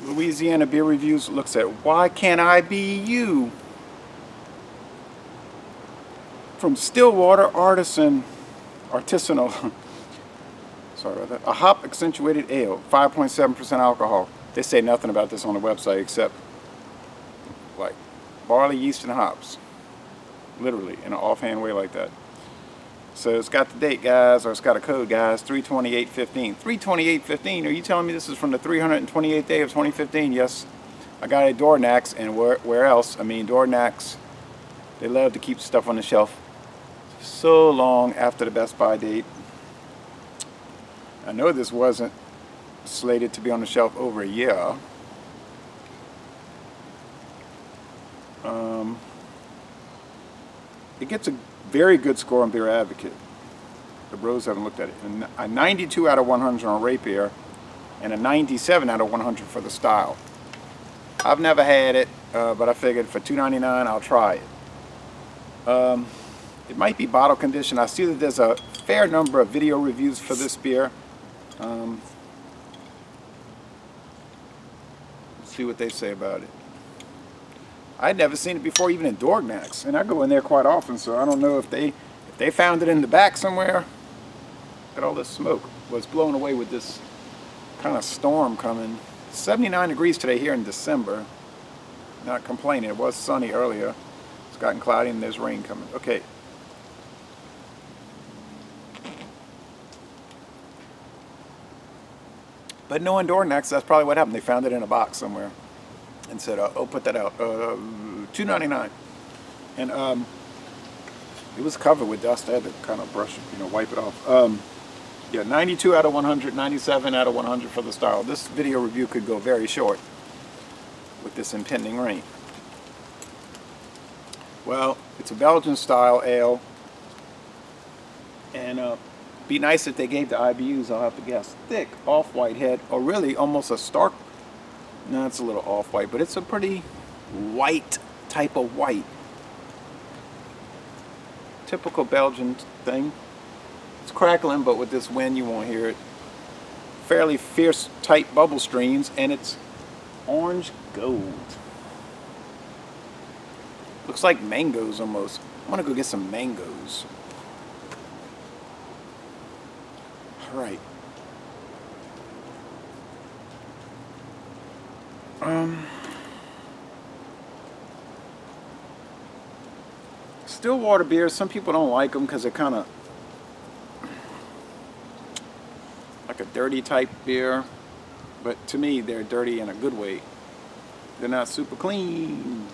Louisiana Beer Reviews looks at why can't IBU from Stillwater Artisanal, sorry about that, a hop accentuated ale, 5.7% alcohol. They say nothing about this on the website except like barley, yeast, and hops, literally in an offhand way like that. So it's got the date, guys, or it's got a code, guys, 32815. 32815, are you telling me this is from the 328th day of 2015? Yes, I got it at Dornax, and where else? I mean, Dornax, they love to keep stuff on the shelf so long after the Best Buy date. I know this wasn't slated to be on the shelf over a year. It gets a very good score on Beer Advocate. The bros haven't looked at it. A 92 out of 100 on Rapier, and a 97 out of 100 for the Style. I've never had it, but I figured for $2.99 I'll try it. It might be bottle conditioned. I see that there's a fair number of video reviews for this beer. Let's see what they say about it. I'd never seen it before, even in Dornax, and I go in there quite often, so I don't know if they found it in the back somewhere. Got all this smoke. Was blown away with this kind of storm coming. 79 degrees today here in December. Not complaining. It was sunny earlier. It's gotten cloudy and there's rain coming. Okay. But knowing Dornax, that's probably what happened. They found it in a box somewhere and said, "Oh, put that out, $2.99." And it was covered with dust. I had to kind of brush it, wipe it off. Yeah, 92 out of 100, 97 out of 100 for the Style. This video review could go very short with this impending rain. Well, it's a Belgian-style ale, and be nice if they gave the IBUs. I'll have to guess thick off-white head, or really almost a stark. No, it's a little off-white, but it's a pretty white type of white. Typical Belgian thing. It's crackling, but with this wind you won't hear it. Fairly fierce, tight bubble streams, and it's orange gold. Looks like mangoes almost. I want to go get some mangoes. All right. Stillwater beers, some people don't like them because they're kind of like a dirty type beer, but to me they're dirty in a good way. They're not super clean,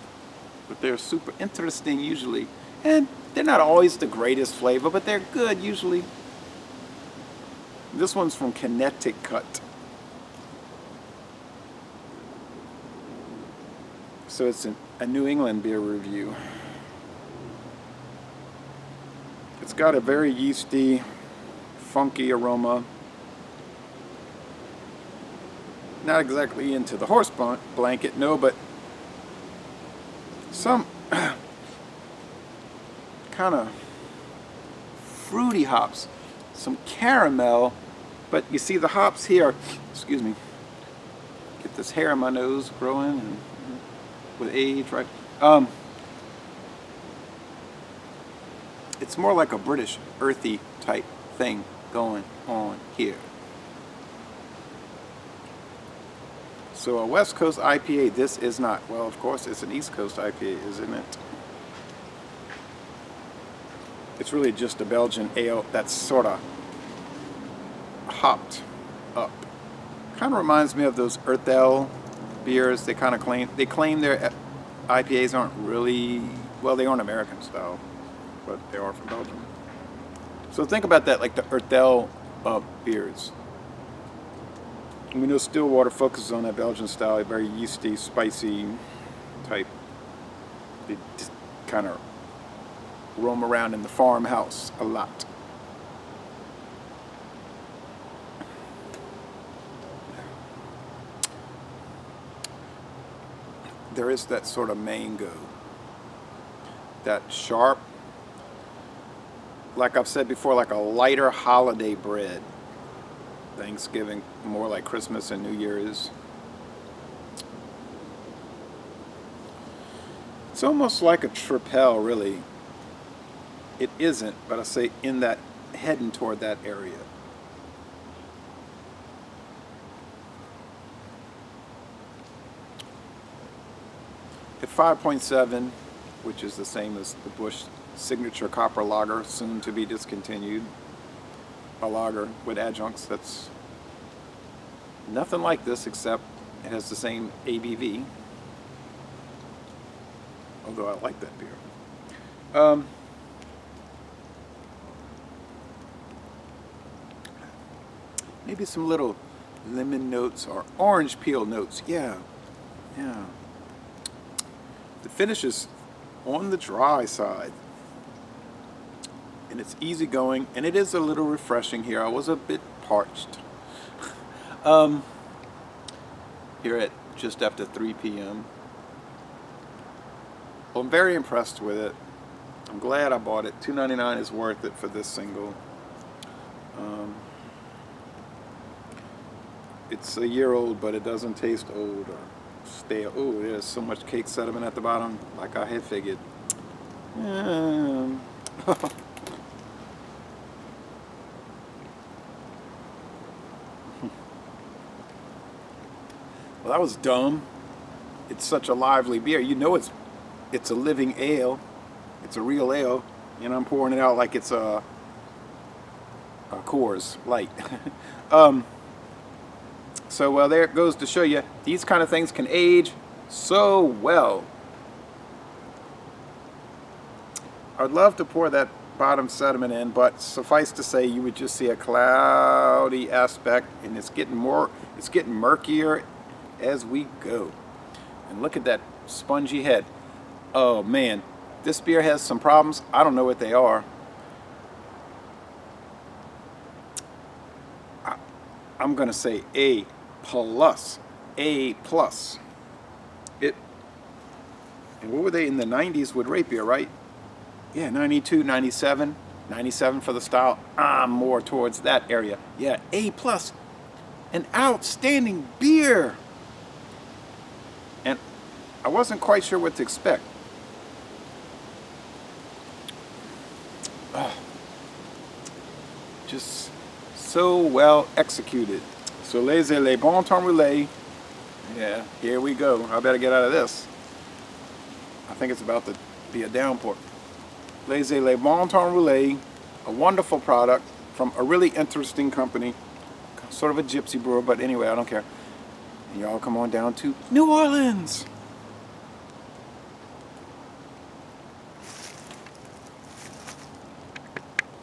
but they're super interesting usually, and they're not always the greatest flavor, but they're good usually. This one's from Connecticut. So it's a New England beer review. It's got a very yeasty, funky aroma. Not exactly into the horse blanket, no, but some kind of fruity hops, some caramel, but you see the hops here. Excuse me. Get this hair on my nose growing and with age, right? It's more like a British earthy type thing going on here. So a West Coast IPA, this is not. Well, of course, it's an East Coast IPA, isn't it? It's really just a Belgian ale that's sort of hopped up. Kind of reminds me of those Earth Ale beers. They kind of claim their IPAs aren't really, well, they aren't American style, but they are from Belgium. So think about that, like the Earth Ale beers. And we know Stillwater focuses on that Belgian style, very yeasty, spicy type. They just kind of roam around in the farmhouse a lot. There is that sort of mango, that sharp, like I've said before, like a lighter holiday bread. Thanksgiving, more like Christmas and New Year's. It's almost like a tripel, really. It isn't, but I say in that, heading toward that area. At 5.7, which is the same as the Busch Signature Copper Lager, soon to be discontinued. A lager with adjuncts that's nothing like this, except it has the same ABV. Although I like that beer. Maybe some little lemon notes or orange peel notes. Yeah. The finish is on the dry side. And it's easygoing, and it is a little refreshing here. I was a bit parched. Here at just after 3 p.m. Well, I'm very impressed with it. I'm glad I bought it. $2.99 is worth it for this single. It's a year old, but it doesn't taste old or stale. Oh, there's so much cake sediment at the bottom, like I had figured. Well, that was dumb. It's such a lively beer. You know it's a living ale. It's a real ale. And I'm pouring it out like it's a Coors Light. So, well, there it goes to show you, these kind of things can age so well. I'd love to pour that bottom sediment in, but suffice to say, you would just see a cloudy aspect, and it's getting murkier as we go. And look at that spongy head. Oh man, this beer has some problems. I don't know what they are. I'm gonna say A+. And what were they in the 90s with rate beer, right? Yeah, 92, 97 for the style. I'm more towards that area. Yeah, A+, an outstanding beer. And I wasn't quite sure what to expect. Just so well executed. So les bon temps roulés. Yeah, here we go. I better get out of this. I think it's about to be a downpour. Les bon temps roulés, a wonderful product from a really interesting company, sort of a gypsy brewer, but anyway, I don't care. Y'all come on down to New Orleans.